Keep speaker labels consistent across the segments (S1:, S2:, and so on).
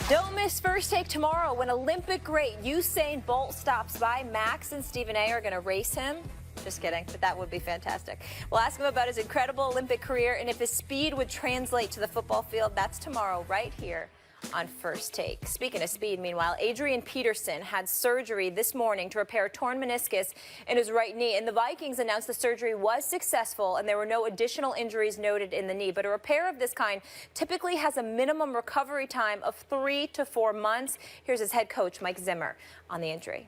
S1: Don't miss First Take tomorrow when Olympic great Usain Bolt stops by. Max and Stephen A. are going to race him. Just kidding, but that would be fantastic. We'll ask him about his incredible Olympic career and if his speed would translate to the football field. That's tomorrow right here on First Take. Speaking of speed, meanwhile, Adrian Peterson had surgery this morning to repair a torn meniscus in his right knee, and the Vikings announced the surgery was successful and there were no additional injuries noted in the knee. But a repair of this kind typically has a minimum recovery time of 3 to 4 months. Here's his head coach, Mike Zimmer, on the injury.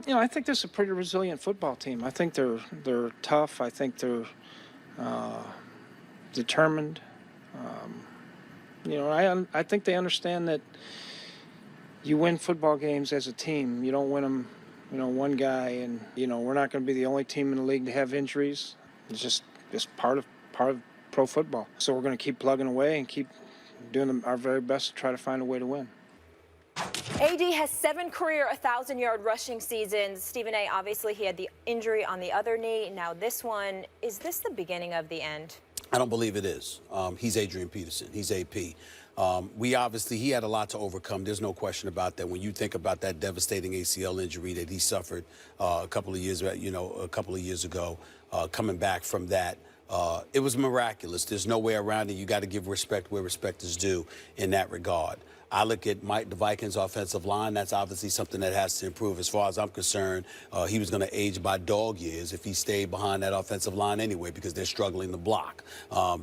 S2: You know, I think this is a pretty resilient football team. I think they're tough. I think they're determined. You know, I think they understand that you win football games as a team. You don't win them, you know, one guy. And you know, we're not going to be the only team in the league to have injuries. It's just part of pro football. So we're going to keep plugging away and keep doing our very best to try to find a way to win.
S1: AD has 7 career 1,000-yard rushing seasons. Stephen A., obviously he had the injury on the other knee. Now this one, is this the beginning of the end?
S3: I don't believe it is. He's Adrian Peterson. He's AP. He had a lot to overcome. There's no question about that. When you think about that devastating ACL injury that he suffered a couple of years ago, coming back from that, it was miraculous. There's no way around it. You got to give respect where respect is due in that regard. I look at the Vikings' offensive line. That's obviously something that has to improve. As far as I'm concerned, he was going to age by dog years if he stayed behind that offensive line anyway, because they're struggling to block.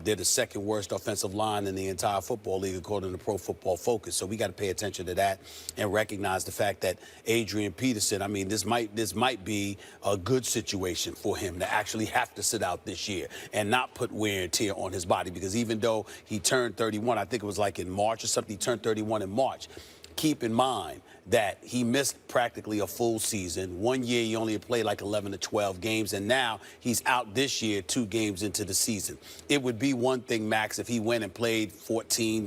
S3: They're the second worst offensive line in the entire football league, according to Pro Football Focus. So we got to pay attention to that and recognize the fact that Adrian Peterson, I mean, this might be a good situation for him to actually have to sit out this year and not put wear and tear on his body, because even though he turned 31, I think it was like in March or something, he turned 31 in March. Keep in mind that he missed practically a full season. One year he only played like 11 to 12 games, and now he's out this year 2 games into the season. It would be one thing, Max, if he went and played 13,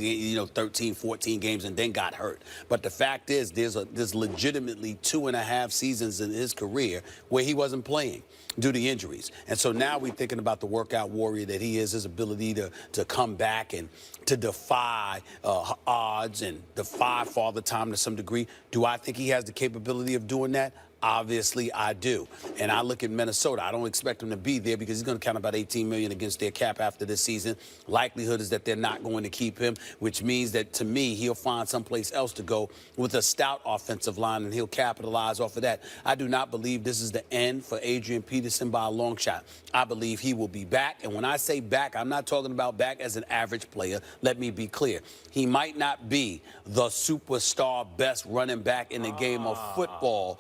S3: 14 games and then got hurt. But the fact is, there's legitimately 2.5 seasons in his career where he wasn't playing due to injuries. And so now we're thinking about the workout warrior that he is, his ability to come back and to defy odds and defy Father Time to some degree. Do I think he has the capability of doing that? Obviously, I do. And I look at Minnesota. I don't expect him to be there because he's going to count about $18 million against their cap after this season. Likelihood is that they're not going to keep him, which means that, to me, he'll find someplace else to go with a stout offensive line, and he'll capitalize off of that. I do not believe this is the end for Adrian Peterson by a long shot. I believe he will be back. And when I say back, I'm not talking about back as an average player. Let me be clear. He might not be the superstar best running back in the game of football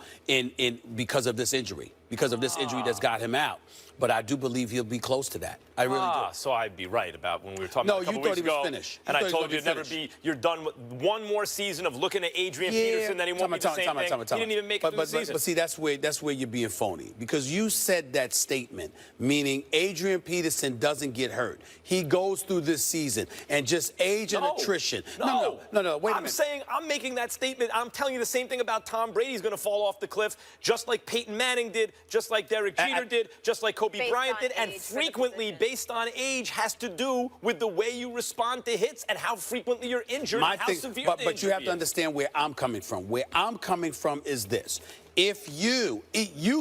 S3: because of this injury, that's got him out. But I do believe he'll be close to that. I really do.
S4: So I'd be right about when we were talking about a couple weeks ago.
S3: No, you thought he was finished.
S4: And I told you it'd never be, you're done with one more season of looking at Adrian Peterson, then he won't be the same thing. He didn't even make it through the season.
S3: But see, that's where you're being phony. Because you said that statement, meaning Adrian Peterson doesn't get hurt. He goes through this season and just age and attrition.
S4: No,
S3: wait a minute.
S4: I'm saying, I'm making that statement. I'm telling you the same thing about Tom Brady. He's going to fall off the cliff, just like Peyton Manning did, just like Derek Jeter did, just like Kobe Bryant did, and frequently, based on age, has to do with the way you respond to hits and how frequently you're injured, and how severe the injury is.
S3: But you have to understand where I'm coming from. Where I'm coming from is this. If you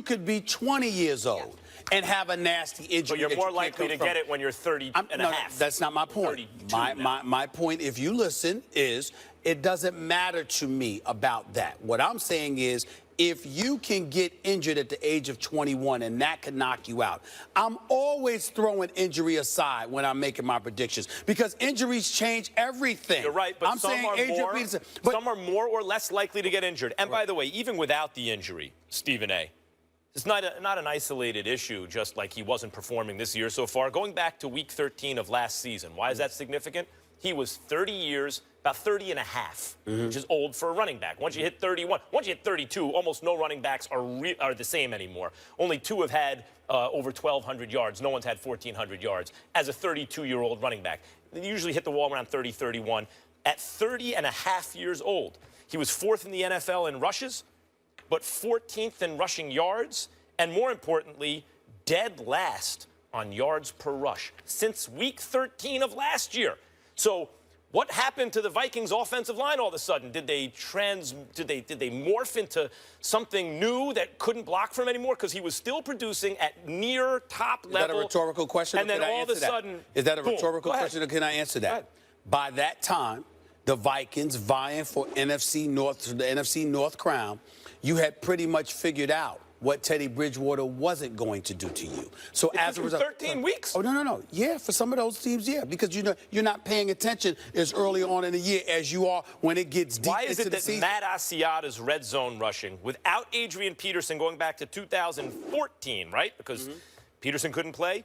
S3: could be 20 years old and have a nasty injury.
S4: But you're more likely to get it when you're 30 and a half.
S3: That's not my point. My point, if you listen, is it doesn't matter to me about that. What I'm saying is, if you can get injured at the age of 21 and that can knock you out, I'm always throwing injury aside when I'm making my predictions, because injuries change everything.
S4: You're right, but some are more or less likely to get injured. And by the way, even without the injury, Stephen A., it's not an isolated issue, just like he wasn't performing this year so far. Going back to week 13 of last season, why is that significant? He was 30 years, about 30 and a half, which is old for a running back. Once you hit 31, once you hit 32, almost no running backs are the same anymore. Only 2 have had over 1,200 yards. No one's had 1,400 yards as a 32-year-old running back. They usually hit the wall around 30, 31. At 30 and a half years old, he was 4th in the NFL in rushes, but 14th in rushing yards, and more importantly, dead last on yards per rush since week 13 of last year. So What happened to the Vikings offensive line all of a sudden? Did they morph into something new that couldn't block for him anymore? Because he was still producing at near top level.
S3: Is that a rhetorical question?
S4: And then all of a sudden,
S3: is that a
S4: boom.
S3: rhetorical question, or can I answer that? By that time, the Vikings vying for the NFC North crown, you had pretty much figured out what Teddy Bridgewater wasn't going to do to you. So as a result,
S4: 13 weeks.
S3: Oh no. Yeah, for some of those teams, yeah, because you're not paying attention as early on in the year as you are when it gets deep
S4: Why is
S3: into
S4: it
S3: the
S4: that
S3: season.
S4: Matt Asiata's red zone rushing without Adrian Peterson going back to 2014, right? Because Peterson couldn't play.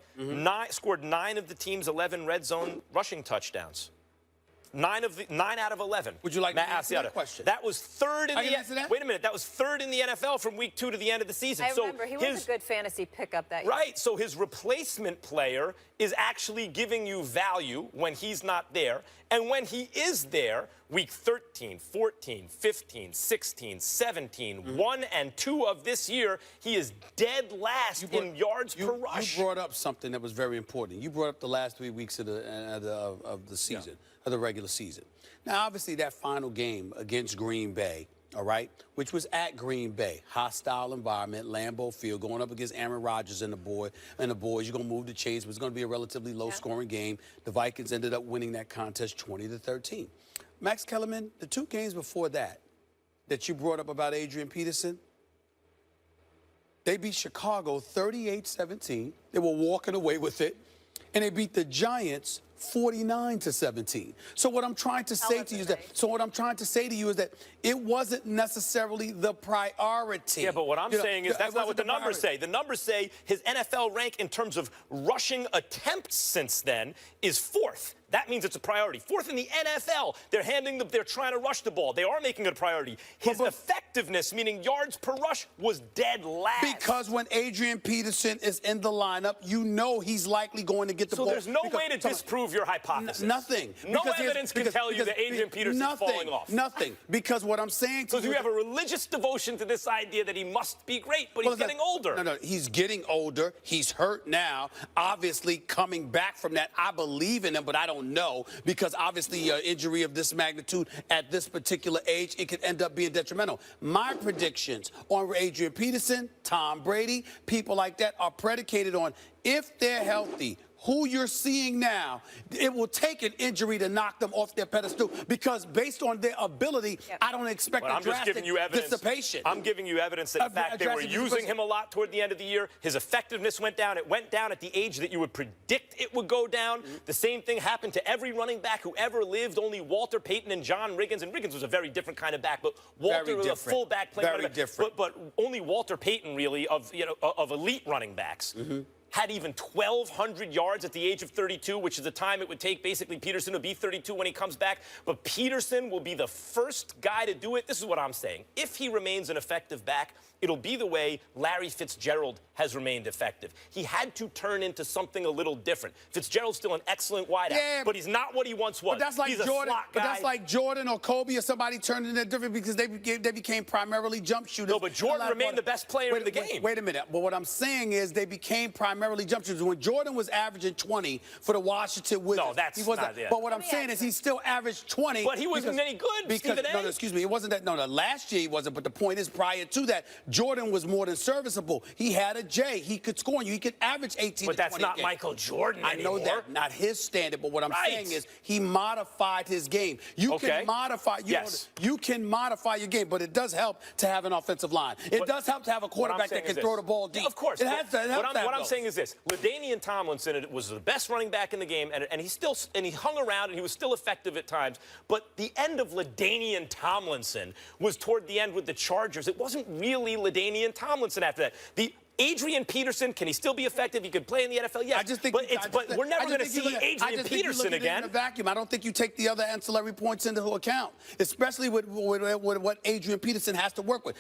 S4: Scored 9 of the team's 11 red zone rushing touchdowns. 9 out of 11.
S3: Would you like
S4: Matt
S3: to answer
S4: Asiata.
S3: that question?
S4: That was third in
S3: that?
S4: Wait a minute. That was third in the NFL from week 2 to the end of the season.
S1: I remember he was a good fantasy pickup that year.
S4: Right. So his replacement player is actually giving you value when he's not there. And when he is there, week 13, 14, 15, 16, 17, 1 and 2 of this year, he is dead last in yards per rush.
S3: You brought up something that was very important. You brought up the last 3 weeks of the season, of the regular season. Now, obviously, that final game against Green Bay, all right, which was at Green Bay, hostile environment, Lambeau Field, going up against Aaron Rodgers and the boys. You're going to move the chains. It was going to be a relatively low-scoring game. The Vikings ended up winning that contest 20-13. Max Kellerman, the 2 games before that you brought up about Adrian Peterson, they beat Chicago 38-17. They were walking away with it. And they beat the Giants 49-17. So what I'm trying to say to you is that it wasn't necessarily the priority.
S4: Yeah, but what I'm saying is that's not what the numbers say. The numbers say his NFL rank in terms of rushing attempts since then is 4th. That means it's a priority. 4th in the NFL. They're trying to rush the ball. They are making it a priority. His effectiveness, meaning yards per rush, was dead last.
S3: Because when Adrian Peterson is in the lineup, you know he's likely going to get the ball.
S4: So there's no way to disprove your hypothesis.
S3: Nothing.
S4: No evidence can tell you that Adrian Peterson's falling off.
S3: Nothing. Because what I'm saying to you...
S4: So you have a religious devotion to this idea that he must be great, but he's getting older.
S3: No, he's getting older. He's hurt now. Obviously, coming back from that, I believe in him, but I don't know, because obviously an injury of this magnitude at this particular age, it could end up being detrimental. My predictions on Adrian Peterson, Tom Brady, people like that are predicated on if they're healthy, who you're seeing now, it will take an injury to knock them off their pedestal, because based on their ability, I don't expect a drastic dissipation.
S4: I'm giving you evidence that, in fact, they were using him a lot toward the end of the year. His effectiveness went down. It went down at the age that you would predict it would go down. The same thing happened to every running back who ever lived. Only Walter Payton and John Riggins, and Riggins was a very different kind of back, but Walter was a fullback playing running back. But only Walter Payton, really, of elite running backs. Had even 1,200 yards at the age of 32, which is the time it would take basically Peterson to be 32 when he comes back. But Peterson will be the first guy to do it. This is what I'm saying. If he remains an effective back, it'll be the way Larry Fitzgerald has remained effective. He had to turn into something a little different. Fitzgerald's still an excellent wideout, but he's not what he once was.
S3: But that's like Jordan or Kobe or somebody turning into different, because they became primarily jump shooters.
S4: No, but Jordan remained the best player in the game.
S3: Wait a minute. But what I'm saying is they became primarily jump shooters. When Jordan was averaging 20 for the Washington Wizards,
S4: no, that's not it.
S3: But what I'm saying is he still averaged 20.
S4: But he wasn't any good, Stephen A.
S3: No, excuse me. It wasn't that. No, last year he wasn't. But the point is, prior to that, Jordan was more than serviceable. He had a J. He could score on you. He could average 18 to 20
S4: But that's not Michael Jordan anymore.
S3: I know that. Not his standard. But what I'm saying is he modified his game. You can modify. You can modify your game, but it does help to have an offensive line. It does help to have a quarterback that can throw the ball deep.
S4: Yeah, of course.
S3: It has to help.
S4: What I'm saying is this: LaDainian Tomlinson was the best running back in the game, and he hung around and he was still effective at times. But the end of LaDainian Tomlinson was toward the end with the Chargers. It wasn't really LaDainian Tomlinson after that. The Adrian Peterson, can he still be effective? He could play in the NFL, yes. But we're never going to see Adrian Peterson again.
S3: In a vacuum. I don't think you take the other ancillary points into account, especially with what Adrian Peterson has to work with.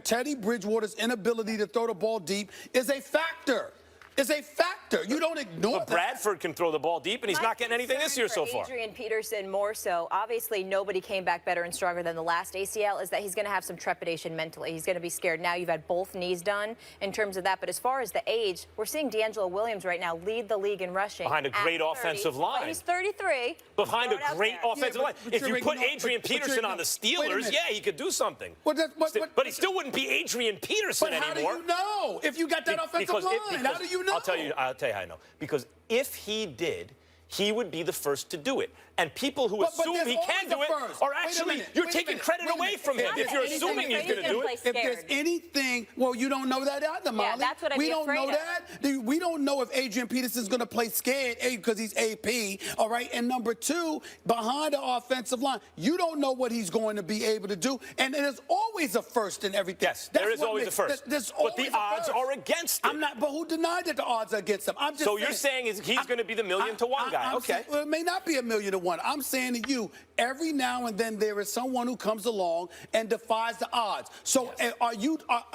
S3: Teddy Bridgewater's inability to throw the ball deep is a factor. is a factor. You don't ignore
S4: But
S3: that.
S4: Bradford can throw the ball deep, and he's not getting anything this year so far.
S1: Adrian Peterson more so. Obviously, nobody came back better and stronger than the last ACL, is that he's going to have some trepidation mentally. He's going to be scared. Now you've had both knees done in terms of that. But as far as the age, we're seeing D'Angelo Williams right now lead the league in rushing.
S4: Behind a great offensive line.
S1: Well, he's 33.
S4: Behind a great offensive line.
S3: but
S4: If
S3: you're
S4: you put
S3: ignoring-
S4: Adrian
S3: but you're
S4: Peterson on the
S3: ignoring- wait a
S4: Steelers,
S3: minute.
S4: yeah, he could do something.
S3: But
S4: He still wouldn't be Adrian Peterson
S3: But how
S4: anymore.
S3: do you know if you got that offensive line? How do you know?
S4: I'll tell you how I know. Because if he did, he would be the first to do it. And people who
S3: But
S4: assume
S3: there's
S4: he can do
S3: always
S4: it
S3: a first.
S4: are
S3: Wait a
S4: actually,
S3: minute,
S4: you're
S3: wait a
S4: taking
S3: minute,
S4: credit
S3: wait a
S4: away
S3: minute.
S4: from him
S1: Not
S4: if you're
S1: that anything
S4: assuming he's
S1: crazy
S4: going to do
S1: play
S4: it.
S1: scared.
S3: If there's anything, well, you don't know that either, Molly.
S1: that's what I'd
S3: we
S1: be
S3: don't
S1: afraid
S3: know
S1: of.
S3: that. We don't know if Adrian Peterson's going to play scared, A, because he's AP, all right? And number two, behind the offensive line, you don't know what he's going to be able to do. And there's always a first in everything.
S4: Yes, there is always a first.
S3: There's
S4: But the
S3: always a
S4: odds
S3: first.
S4: are against it.
S3: I'm not, but who denied that the odds are against him? I'm just
S4: So
S3: saying.
S4: you're saying he's going to be the million to one guy.
S3: I'm
S4: Okay.
S3: saying- well, it may not be a million to one. I'm saying to you, every now and then there is someone who comes along and defies the odds. So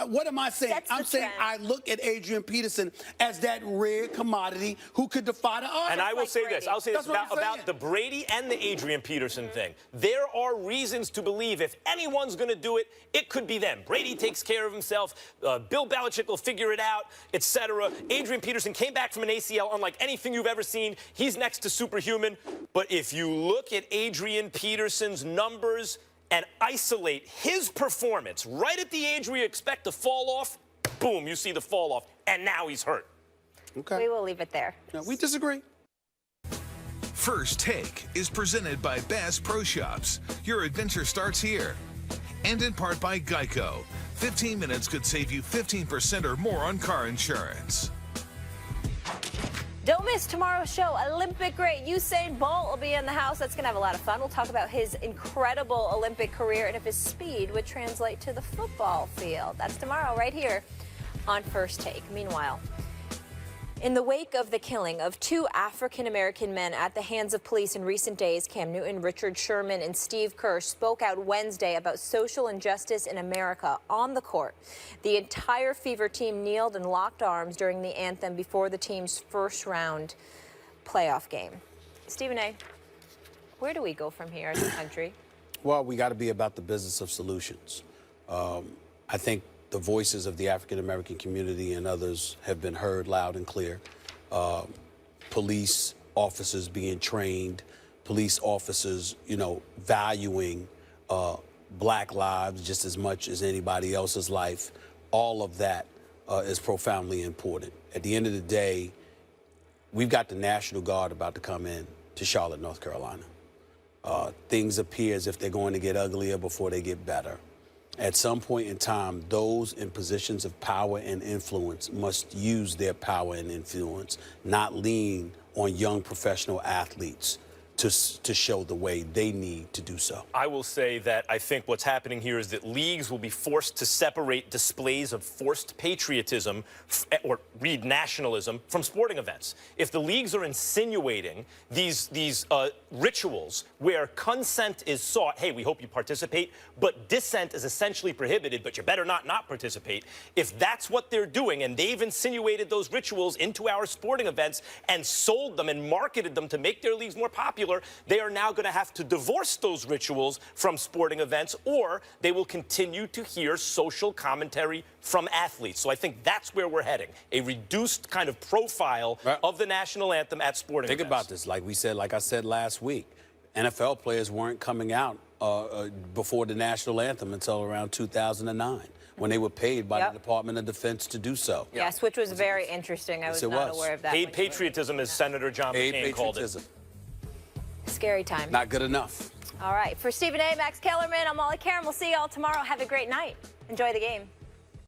S3: what am I saying?
S1: That's the
S3: I'm saying
S1: trend.
S3: I look at Adrian Peterson as that rare commodity who could defy the odds.
S4: And I will
S1: like
S4: say this.
S1: Brady.
S4: I'll say this
S3: That's what I'm
S4: about
S3: saying.
S4: the Brady and the Adrian Peterson thing. There are reasons to believe if anyone's going to do it, it could be them. Brady takes care of himself. Bill Belichick will figure it out, etc. Adrian Peterson came back from an ACL unlike anything you've ever seen. He's next to superhuman. But if you look at Adrian Peterson's numbers and isolate his performance right at the age where you expect to fall off, boom, you see the fall off. And now he's hurt.
S3: Okay.
S1: We will leave it there.
S3: No, we disagree.
S5: First Take is presented by Bass Pro Shops. Your adventure starts here. And in part by Geico. 15 minutes could save you 15% or more on car insurance.
S1: Don't miss tomorrow's show. Olympic great Usain Bolt will be in the house. That's going to have a lot of fun. We'll talk about his incredible Olympic career and if his speed would translate to the football field. That's tomorrow right here on First Take. Meanwhile, in the wake of the killing of two African-American men at the hands of police in recent days, Cam Newton, Richard Sherman, and Steve Kerr spoke out Wednesday about social injustice in America on the court. The entire Fever team kneeled and locked arms during the anthem before the team's first-round playoff game. Stephen A., where do we go from here as a country?
S3: Well, we got to be about the business of solutions. I think the voices of the African-American community and others have been heard loud and clear. Police officers being trained, police officers, valuing black lives just as much as anybody else's life. All of that is profoundly important. At the end of the day, we've got the National Guard about to come in to Charlotte, North Carolina. Things appear as if they're going to get uglier before they get better. At some point in time, those in positions of power and influence must use their power and influence, not lean on young professional athletes to show the way they need to do so.
S4: I will say that I think what's happening here is that leagues will be forced to separate displays of forced patriotism or read nationalism from sporting events. If the leagues are insinuating these rituals where consent is sought, hey, we hope you participate, but dissent is essentially prohibited, but you better not participate. If that's what they're doing and they've insinuated those rituals into our sporting events and sold them and marketed them to make their leagues more popular, they are now going to have to divorce those rituals from sporting events, or they will continue to hear social commentary from athletes. So I think that's where we're heading, a reduced kind of profile of the national anthem at sporting events.
S3: Think about this. Like I said last week, NFL players weren't coming out before the national anthem until around 2009. When they were paid by the Department of Defense to do so.
S1: Yes, which was very interesting. I was not aware of that.
S4: Paid patriotism, as Senator John McCain called it.
S1: Scary time.
S3: Not good enough.
S1: All right. For Stephen A., Max Kellerman, I'm Molly Karen. We'll see you all tomorrow. Have a great night. Enjoy the game.